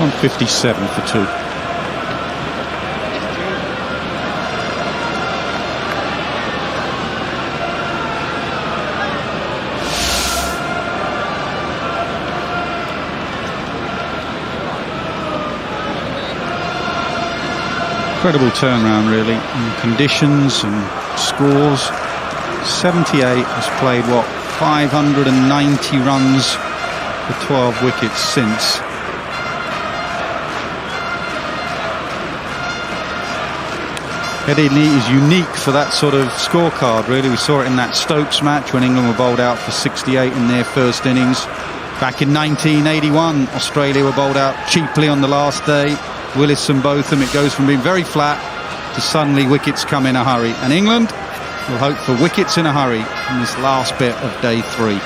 157 for 2. Incredible turnaround, really, in conditions and scores. 78 has played, 590 runs for 12 wickets since. Headingley is unique for that sort of scorecard, really. We saw it in that Stokes match when England were bowled out for 68 in their first innings. Back in 1981, Australia were bowled out cheaply on the last day. Willis and Botham, it goes from being very flat to suddenly wickets come in a hurry. And England will hope for wickets in a hurry in this last bit of day 3.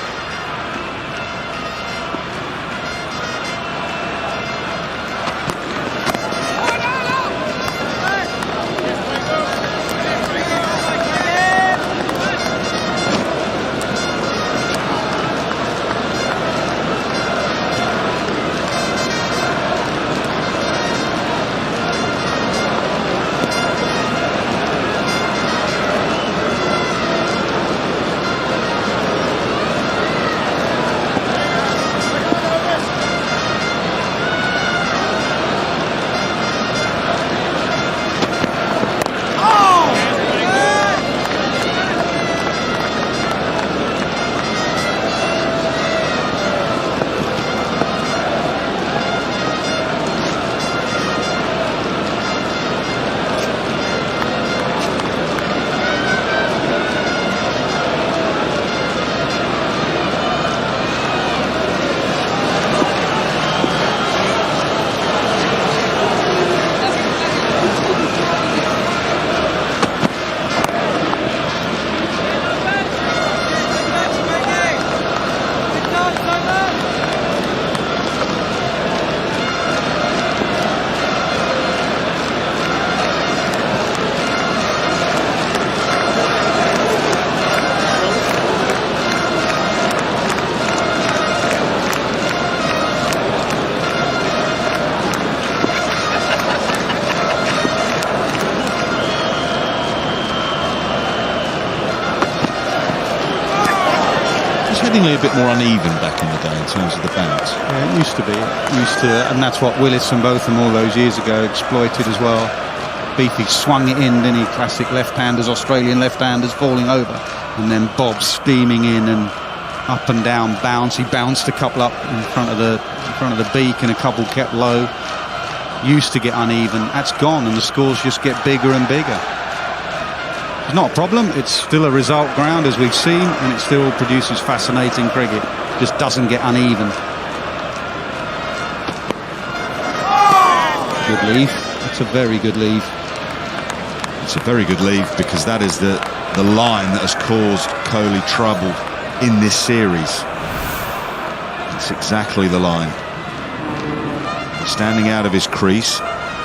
Headingley a bit more uneven back in the day in terms of the bounce. Yeah, it used to be. And that's what Willis and Botham all those years ago exploited as well. Beefy swung it in, didn't he? Classic left-handers, Australian left-handers falling over. And then Bob steaming in and up and down bounce. He bounced a couple up in front of the beak and a couple kept low. Used to get uneven. That's gone and the scores just get bigger and bigger. It's not a problem. It's still a result ground, as we've seen, and it still produces fascinating cricket. Just doesn't get uneven. Good leave. That's a very good leave. It's a very good leave because that is the line that has caused Kohli trouble in this series. It's exactly the line. Standing out of his crease.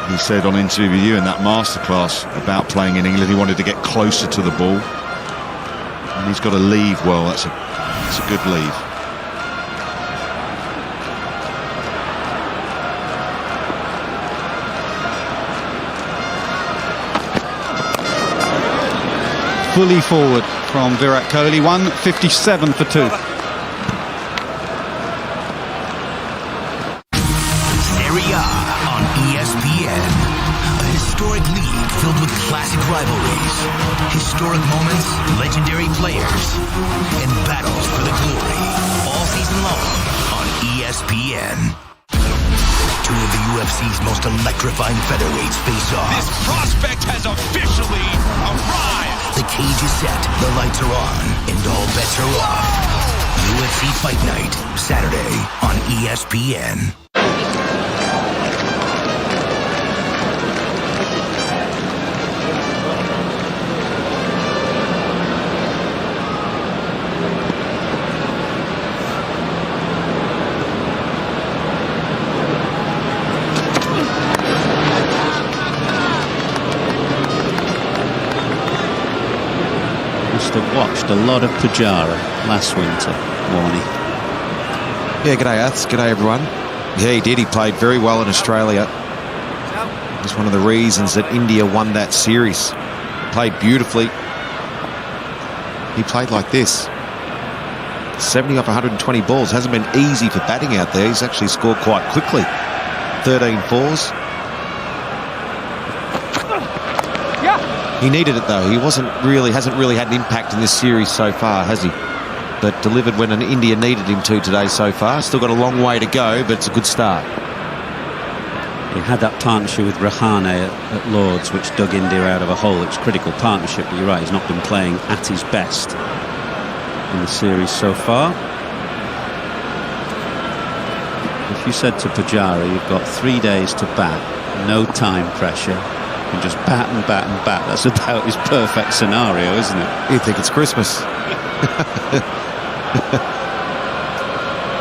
He said on interview with you in that masterclass about playing in England, he wanted to get closer to the ball. And he's got to leave well. That's a good leave. Fully forward from Virat Kohli. 157 for 2. Serie A on ESPN. A historic league filled with classic rivalries, historic moments, legendary players, and battles for the glory. All season long on ESPN. Two of the UFC's most electrifying featherweights face off. This prospect has officially arrived. The cage is set, the lights are on, and all bets are off. UFC Fight Night, Saturday on ESPN. Watched a lot of Pujara last winter, Warnie. Yeah, g'day Earths, g'day everyone. Yeah, he did. He played very well in Australia. It's one of the reasons that India won that series. Played beautifully. He played like this. 70 off 120 balls. Hasn't been easy for batting out there. He's actually scored quite quickly. 13 fours. He needed it though. He hasn't really had an impact in this series so far, has he? But delivered when India needed him to today so far. Still got a long way to go, but it's a good start. He had that partnership with Rahane at Lords, which dug India out of a hole. It's a critical partnership, but you're right, he's not been playing at his best in the series so far. If you said to Pujara, you've got 3 days to bat, no time pressure, and just bat and bat and bat, that's about his perfect scenario, isn't it? You think it's Christmas.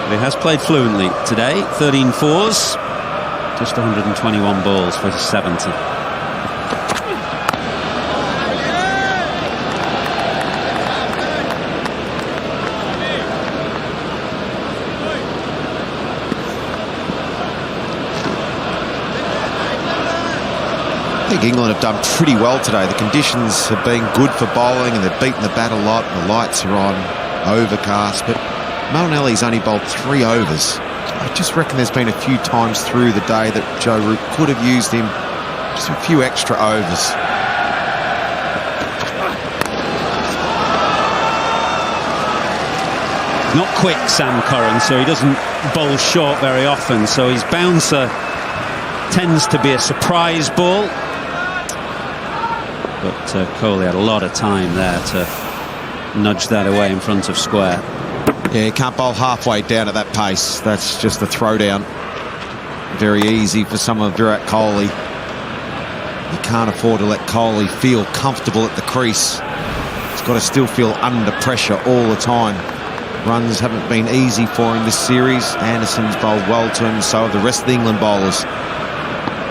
But he has played fluently today. 13 fours, just 121 balls for his 70. I think England have done pretty well today. The conditions have been good for bowling and they've beaten the bat a lot. The lights are on, overcast, but Malinelli's only bowled 3 overs. I just reckon there's been a few times through the day that Joe Root could have used him just a few extra overs. Not quick, Sam Curran, so he doesn't bowl short very often, so his bouncer tends to be a surprise ball. But Kohli had a lot of time there to nudge that away in front of square. Yeah, you can't bowl halfway down at that pace. That's just a throwdown. Very easy for some of Virat Kohli. You can't afford to let Kohli feel comfortable at the crease. He's got to still feel under pressure all the time. Runs haven't been easy for him this series. Anderson's bowled well to him, so have the rest of the England bowlers.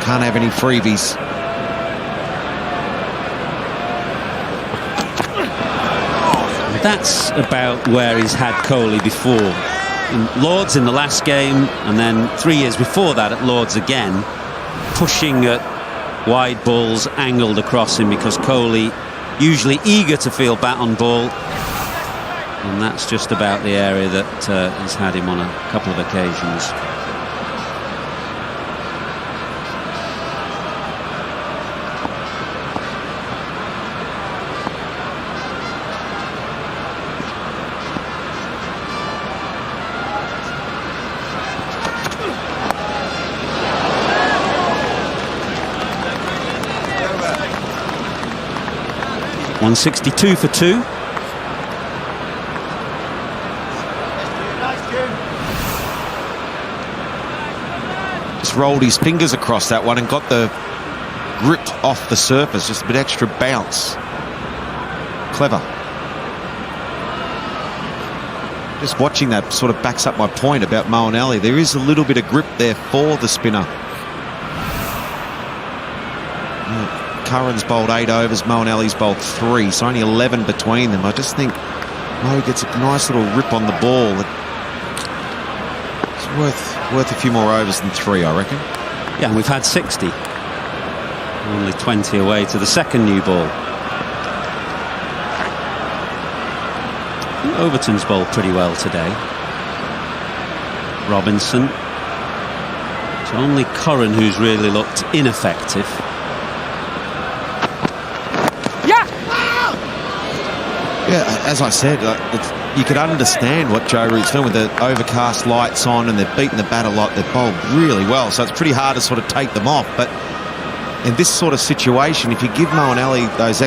Can't have any freebies. That's about where he's had Kohli before. In Lords in the last game, and then 3 years before that at Lords again, pushing at wide balls angled across him because Kohli usually eager to feel bat on ball, and that's just about the area that he's had him on a couple of occasions. .162 for 2. Just rolled his fingers across that one and got the grip off the surface, just a bit extra bounce. Clever. Just watching that sort of backs up my point about Moeen. There is a little bit of grip there for the spinner. Curran's bowled 8 overs, Moeen bowled 3, so only 11 between them. I just think Mo gets a nice little rip on the ball. It's worth a few more overs than 3, I reckon. Yeah, and we've had 60. Only 20 away to the second new ball. Overton's bowled pretty well today. Robinson. It's only Curran who's really looked ineffective. Yeah, as I said, you could understand what Joe Root's doing with the overcast lights on, and they've beaten the bat a lot. They've bowled really well, so it's pretty hard to sort of take them off. But in this sort of situation, if you give Moeen those